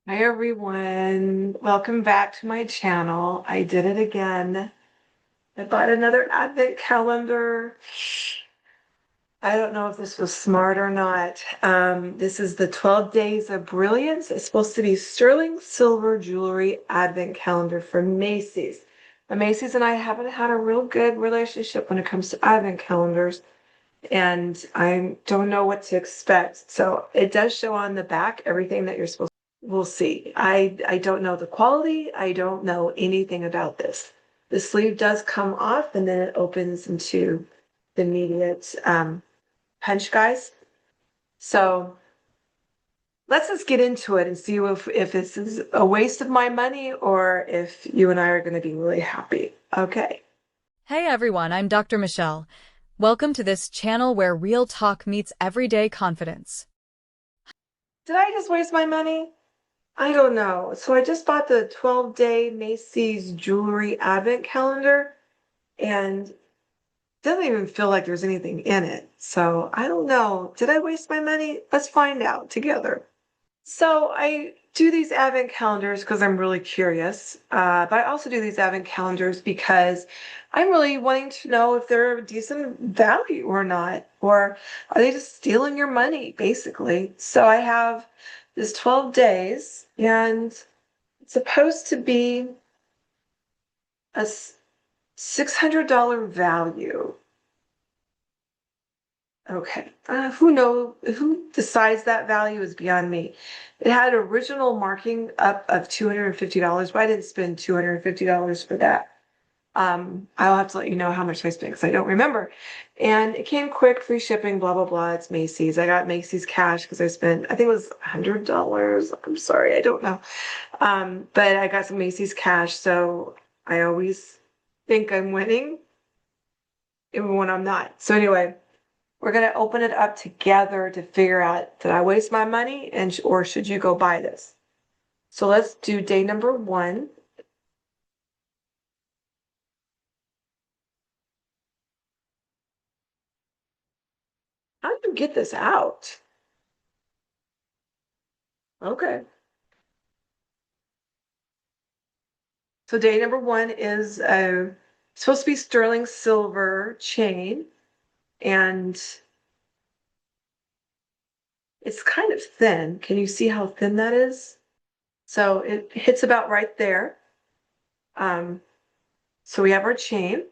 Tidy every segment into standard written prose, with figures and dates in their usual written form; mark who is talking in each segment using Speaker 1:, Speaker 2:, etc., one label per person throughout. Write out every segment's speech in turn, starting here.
Speaker 1: Hi everyone, welcome back to my channel. I did it again. I bought another advent calendar. I don't know if this was smart or not. This is the 12 Days of Brilliance. It's supposed to be sterling silver jewelry advent calendar from Macy's. Now, Macy's and I haven't had a real good relationship when it comes to advent calendars, and I don't know what to expect. So it does show on the back everything that you're supposed. We'll see. I don't know the quality. I don't know anything about this. The sleeve does come off and then it opens into the immediate punch guys. So let's just get into it and see if this is a waste of my money or if you and I are going to be really happy. Okay.
Speaker 2: Hey everyone, I'm Dr. Michelle. Welcome to this channel where real talk meets everyday confidence.
Speaker 1: Did I just waste my money? I don't know. So I just bought the 12-day Macy's jewelry advent calendar and doesn't even feel like there's anything in it. So I don't know. Did I waste my money? Let's find out together. So I do these advent calendars because I'm really curious. But I also do these advent calendars because I'm really wanting to know if they're a decent value or not, or are they just stealing your money, basically. So I have this 12 days, and it's supposed to be a $600 value. Okay. Who decides that value is beyond me. It had original marking up of $250, but I didn't spend $250 for that. I'll have to let you know how much I spent because I don't remember. And it came quick, free shipping, blah, blah, blah. It's Macy's. I got Macy's cash because I spent, I think it was $100. I'm sorry, I don't know. But I got some Macy's cash, so I always think I'm winning even when I'm not. So anyway, we're going to open it up together to figure out, did I waste my money or should you go buy this? So let's do day number 1. How do you get this out? Okay. So day number 1 is supposed to be sterling silver chain, and it's kind of thin. Can you see how thin that is? So it hits about right there. Um, so we have our chain.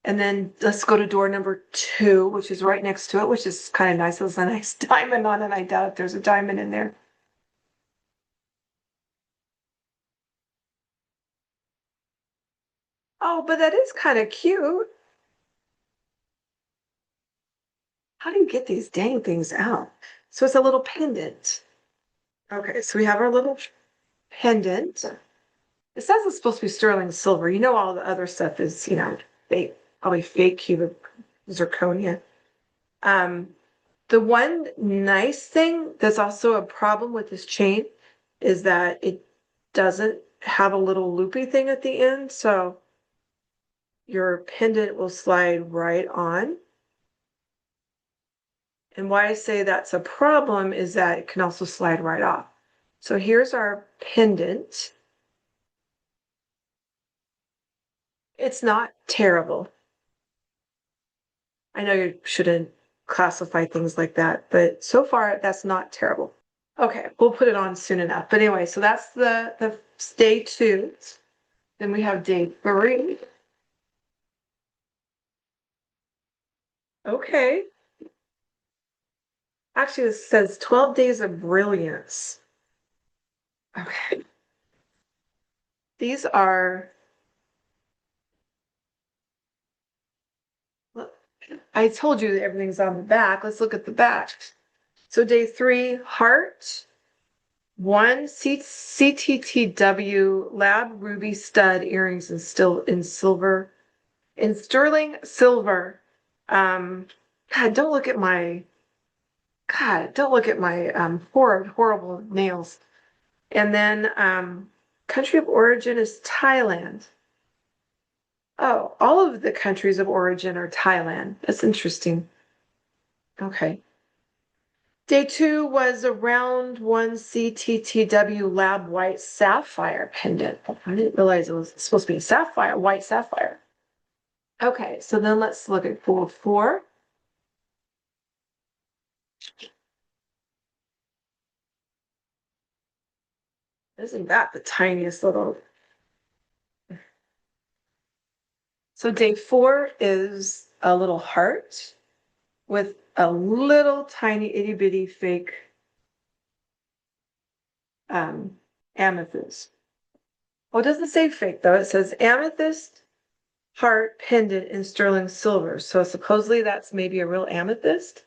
Speaker 1: And then let's go to door number 2, which is right next to it, which is kind of nice. There's a nice diamond on it. I doubt if there's a diamond in there. Oh, but that is kind of cute. How do you get these dang things out? So it's a little pendant. Okay, so we have our little pendant. It says it's supposed to be sterling silver. You know, all the other stuff is, fake, probably fake cubic zirconia. Um, the one nice thing that's also a problem with this chain is that it doesn't have a little loopy thing at the end, so your pendant will slide right on. And why I say that's a problem is that it can also slide right off. So here's our pendant. It's not terrible. I know you shouldn't classify things like that, but so far that's not terrible. Okay, we'll put it on soon enough. But anyway, so that's the day 2. Then we have day 3. Okay. Actually, this says 12 Days of Brilliance. Okay. These are, look, I told you that everything's on the back. Let's look at the back. So day 3, heart. 1, CTTW lab ruby stud earrings and still in silver, in sterling silver. Um, God, don't look at my, horrible nails. And then country of origin is Thailand. Oh, all of the countries of origin are Thailand. That's interesting. Okay. Day 2 was a round 1 CTTW lab white sapphire pendant. I didn't realize it was supposed to be a sapphire, white sapphire. Okay, so then let's look at pool 4. Isn't that the tiniest little? So day 4 is a little heart with a little tiny itty bitty fake amethyst. Oh, it doesn't say fake though. It says amethyst heart pendant in sterling silver. So supposedly that's maybe a real amethyst.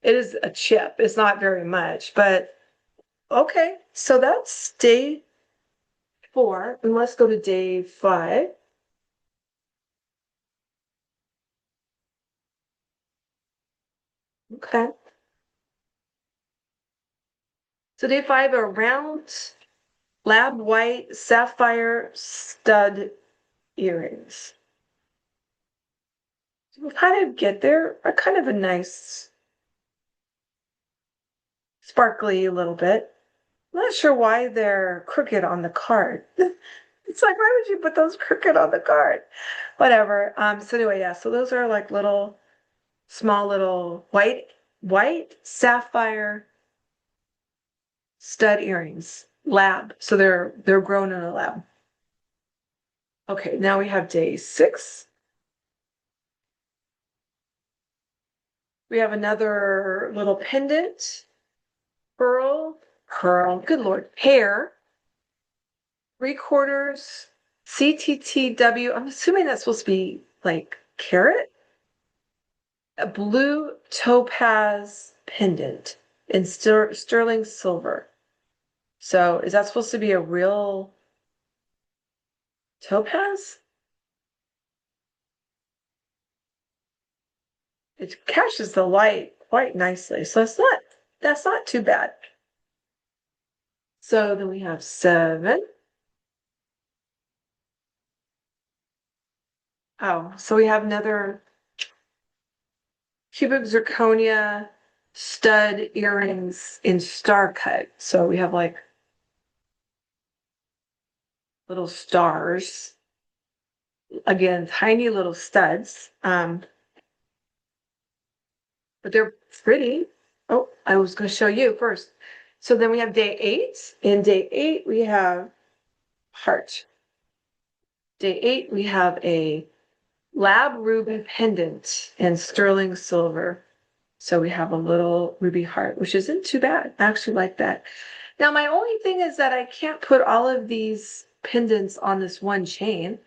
Speaker 1: It is a chip. It's not very much, but okay. So that's day 4. And let's go to day 5. Okay. So day 5 are round lab white sapphire stud earrings. So we kind of get there, are kind of a nice, sparkly little bit. I'm not sure why they're crooked on the card. It's like, why would you put those crooked on the card? Whatever. So anyway, yeah, so those are like little, small little white sapphire stud earrings, lab. So they're grown in a lab. Okay, now we have day 6. We have another little pendant, pearl, good Lord, pear, 3/4 CTTW. I'm assuming that's supposed to be like carrot, a blue topaz pendant in sterling silver. So is that supposed to be a real topaz? It catches the light quite nicely. So that's not too bad. So then we have 7. Oh, so we have another cubic zirconia stud earrings in star cut. So we have like little stars. Again, tiny little studs. But they're pretty. Oh, I was going to show you first. So then we have day 8. In day 8, we have heart. Day 8, we have a lab ruby pendant in sterling silver. So we have a little ruby heart, which isn't too bad. I actually like that. Now, my only thing is that I can't put all of these pendants on this one chain.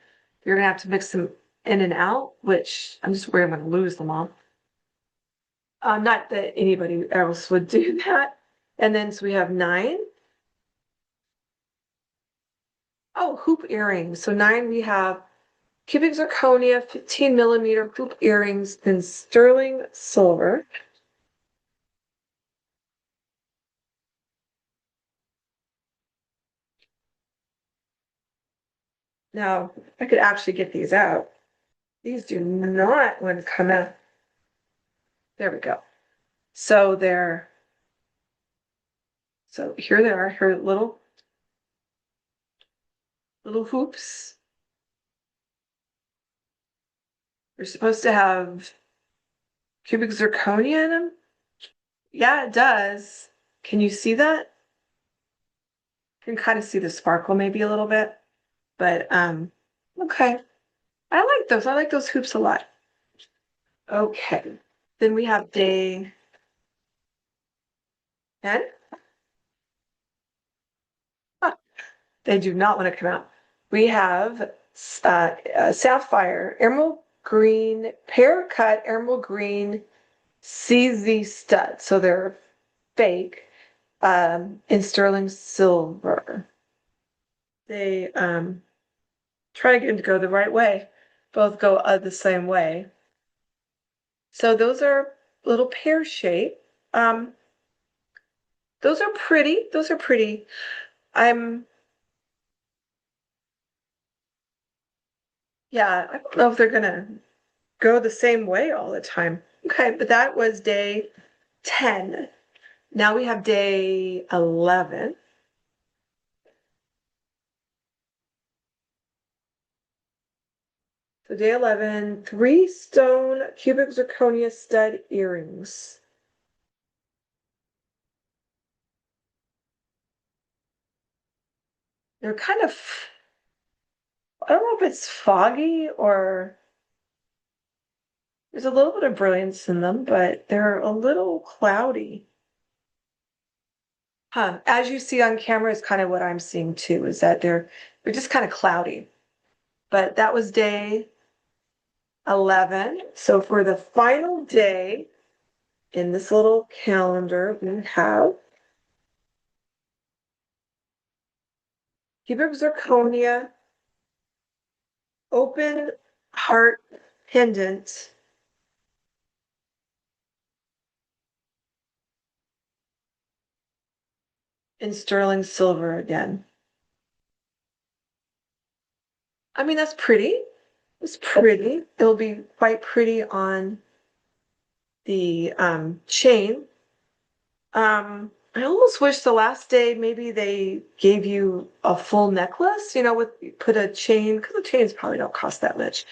Speaker 1: You're going to have to mix them in and out, which I'm just worried I'm going to lose them all. Not that anybody else would do that. And then so we have 9. Oh, hoop earrings. So 9, we have cubic zirconia 15mm hoop earrings in sterling silver. Now, I could actually get these out. These do not want to come out. There we go. So here they are, here little hoops. They're supposed to have cubic zirconia in them. Yeah, it does. Can you see that? You can kind of see the sparkle maybe a little bit, but okay. I like those. I like those hoops a lot. Okay. Then we have day 10. Huh, they do not want to come out. We have sapphire, emerald green, pear cut emerald green CZ stud. So they're fake in sterling silver. They try to get them to go the right way. Both go the same way. So those are little pear shape. Um, those are pretty. Those are pretty. I'm Yeah, I don't know if they're gonna go the same way all the time. Okay, but that was day 10. now we have day 11. So day 11, 3 stone cubic zirconia stud earrings. They're kind of, I don't know if it's foggy or there's a little bit of brilliance in them, but they're a little cloudy. Huh. As you see on camera is kind of what I'm seeing too, is that they're just kind of cloudy. But that was day 11. So for the final day in this little calendar, we have cubic zirconia open heart pendant in sterling silver again. I mean, that's pretty. It's pretty. It'll be quite pretty on the chain. I almost wish the last day maybe they gave you a full necklace, with put a chain, because the chains probably don't cost that much.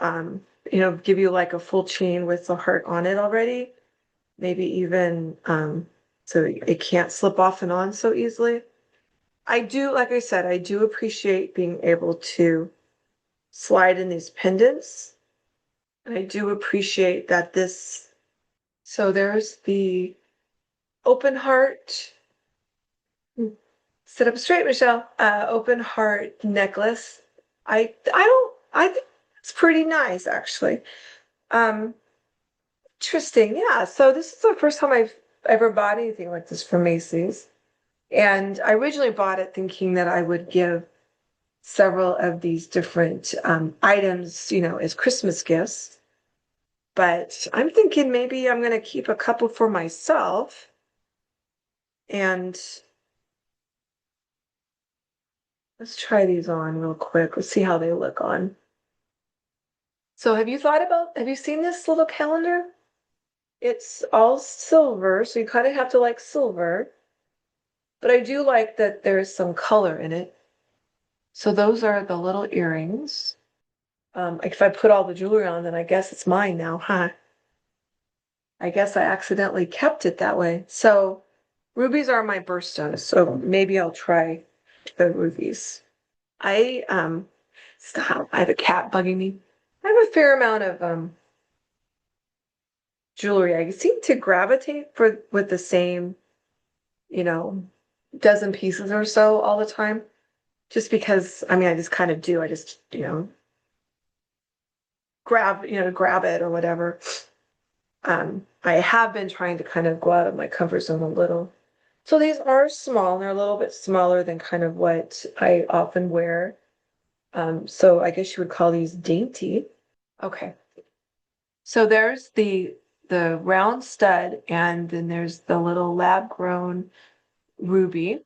Speaker 1: Give you like a full chain with the heart on it already. Maybe even so it can't slip off and on so easily. I do, like I said, I do appreciate being able to slide in these pendants. And I do appreciate that so there's the open heart. Sit up straight, Michelle. Open heart necklace. I think it's pretty nice actually. Um, Interesting. Yeah. So this is the first time I've ever bought anything like this from Macy's. And I originally bought it thinking that I would give several of these different items, as Christmas gifts. But I'm thinking maybe I'm going to keep a couple for myself. And let's try these on real quick. Let's see how they look on. So have you seen this little calendar? It's all silver, so you kind of have to like silver. But I do like that there's some color in it. So those are the little earrings. If I put all the jewelry on, then I guess it's mine now, huh? I guess I accidentally kept it that way. So rubies are my birthstones, so maybe I'll try the rubies. Stop. I have a cat bugging me. I have a fair amount of jewelry. I seem to gravitate with the same, you know, dozen pieces or so all the time. Just because, I mean, I just kind of do. I just, grab it or whatever. I have been trying to kind of go out of my comfort zone a little. So these are small, and they're a little bit smaller than kind of what I often wear. So I guess you would call these dainty. Okay. So there's the round stud, and then there's the little lab-grown ruby.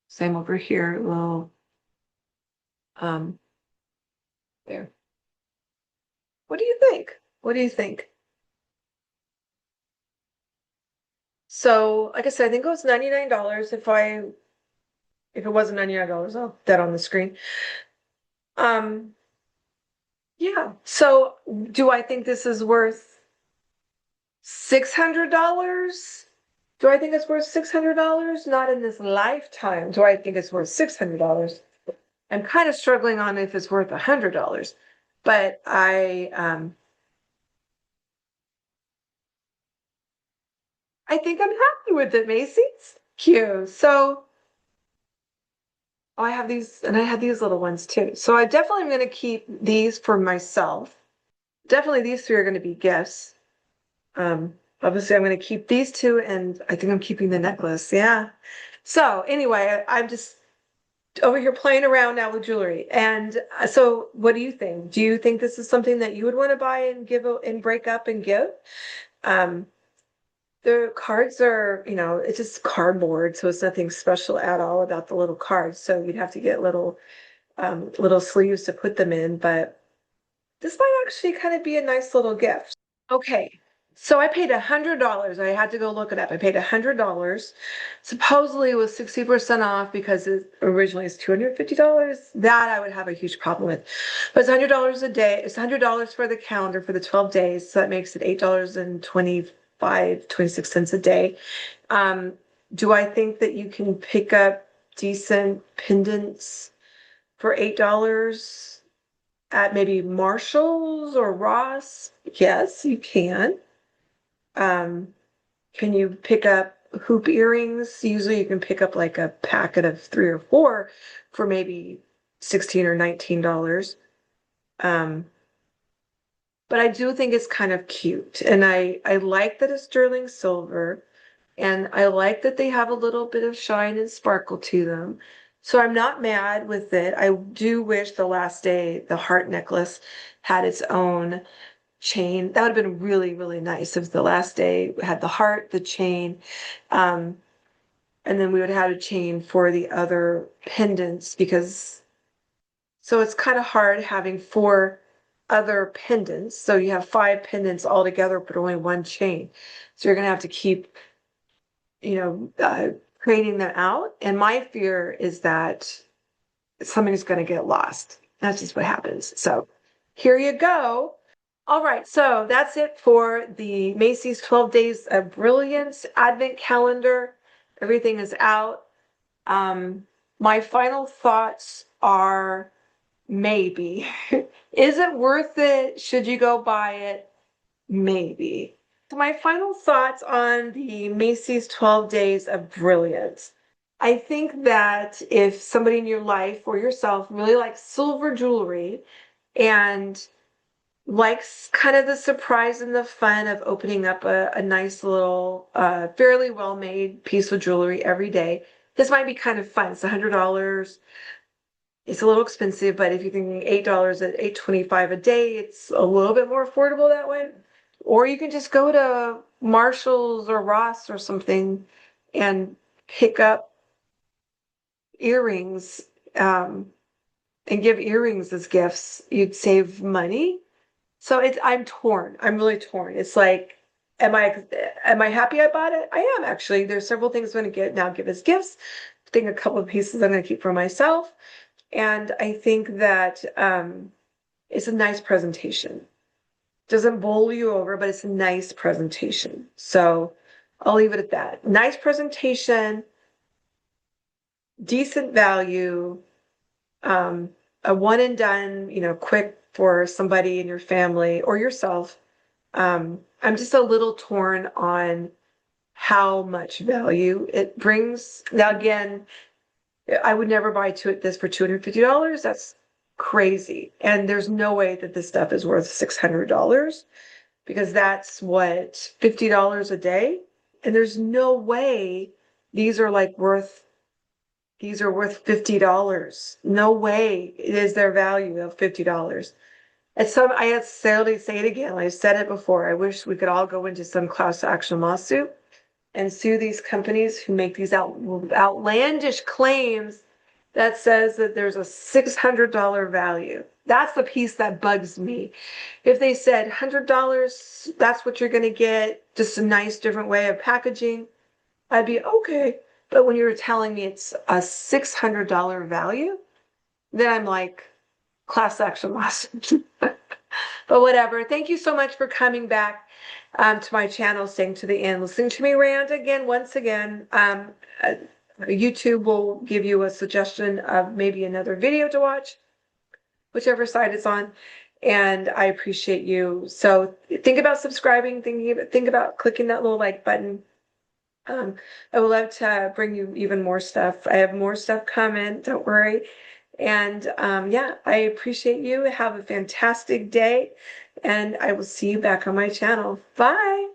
Speaker 1: Same over here, little um there. What do you think? What do you think? So, like I said, I think it was $99 if it wasn't $99, I'll put that on the screen. Um, yeah. So do I think this is worth $600? Do I think it's worth $600? Not in this lifetime. Do I think it's worth $600? I'm kind of struggling on if it's worth $100, but I think I'm happy with it, Macy's. Cute. So I have these, and I have these little ones too. So I definitely am going to keep these for myself. Definitely these three are going to be gifts. Obviously I'm going to keep these two, and I think I'm keeping the necklace. Yeah. So anyway, I'm just over here playing around now with jewelry. And so what do you think? Do you think this is something that you would want to buy and and break up and give? Um, the cards are, it's just cardboard, so it's nothing special at all about the little cards. So you'd have to get little sleeves to put them in, but this might actually kind of be a nice little gift. Okay, So I paid $100. I had to go look it up. I paid $100. Supposedly it was 60% off because it originally is $250. That I would have a huge problem with. But it's $100 a day. It's $100 for the calendar for the 12 days. So that makes it $8.26 a day. Um, do I think that you can pick up decent pendants for $8 at maybe Marshall's or Ross? Yes, you can. Um, can you pick up hoop earrings? Usually you can pick up like a packet of 3 or 4 for maybe 16 or $19. Um, but I do think it's kind of cute. And I like that it's sterling silver. And I like that they have a little bit of shine and sparkle to them. So I'm not mad with it. I do wish the last day the heart necklace had its own chain. That would have been really, really nice if the last day had the heart, the chain, um, and then we would have a chain for the other pendants because so it's kind of hard having 4 other pendants. So you have 5 pendants all together, but only one chain. So you're gonna have to keep, creating them out. And my fear is that something's gonna get lost. That's just what happens. So here you go. All right, so that's it for the Macy's 12 Days of Brilliance Advent Calendar. Everything is out. My final thoughts are maybe. Is it worth it? Should you go buy it? Maybe. So my final thoughts on the Macy's 12 Days of Brilliance. I think that if somebody in your life or yourself really likes silver jewelry and likes kind of the surprise and the fun of opening up a nice little, fairly well-made piece of jewelry every day. This might be kind of fun. It's $100. It's a little expensive, but if you're thinking $8 at $8.25 a day, it's a little bit more affordable that way. Or you can just go to Marshall's or Ross or something and pick up earrings, and give earrings as gifts. You'd save money. So I'm torn. I'm really torn. It's like, am I happy I bought it? I am actually. There's several things I'm going to give as gifts. I think a couple of pieces I'm going to keep for myself. And I think that it's a nice presentation. Doesn't bowl you over, but it's a nice presentation. So I'll leave it at that. Nice presentation, decent value, a one and done, quick for somebody in your family or yourself. I'm just a little torn on how much value it brings. Now, again, I would never buy this for $250. That's crazy. And there's no way that this stuff is worth $600 because that's what, $50 a day. And there's no way these are worth $50. No way it is their value of $50. I had to say it again. I said it before. I wish we could all go into some class action lawsuit and sue these companies who make these outlandish claims that says that there's a $600 value. That's the piece that bugs me. If they said $100, that's what you're going to get, just a nice different way of packaging, I'd be okay. But when you're telling me it's a $600 value, then I'm like, class action lawsuit. But whatever. Thank you so much for coming back to my channel, staying to the end, listening to me rant again, once again. YouTube will give you a suggestion of maybe another video to watch, whichever side it's on. And I appreciate you. So think about subscribing, think about clicking that little like button. I would love to bring you even more stuff. I have more stuff coming, don't worry. And yeah, I appreciate you. Have a fantastic day, and I will see you back on my channel. Bye.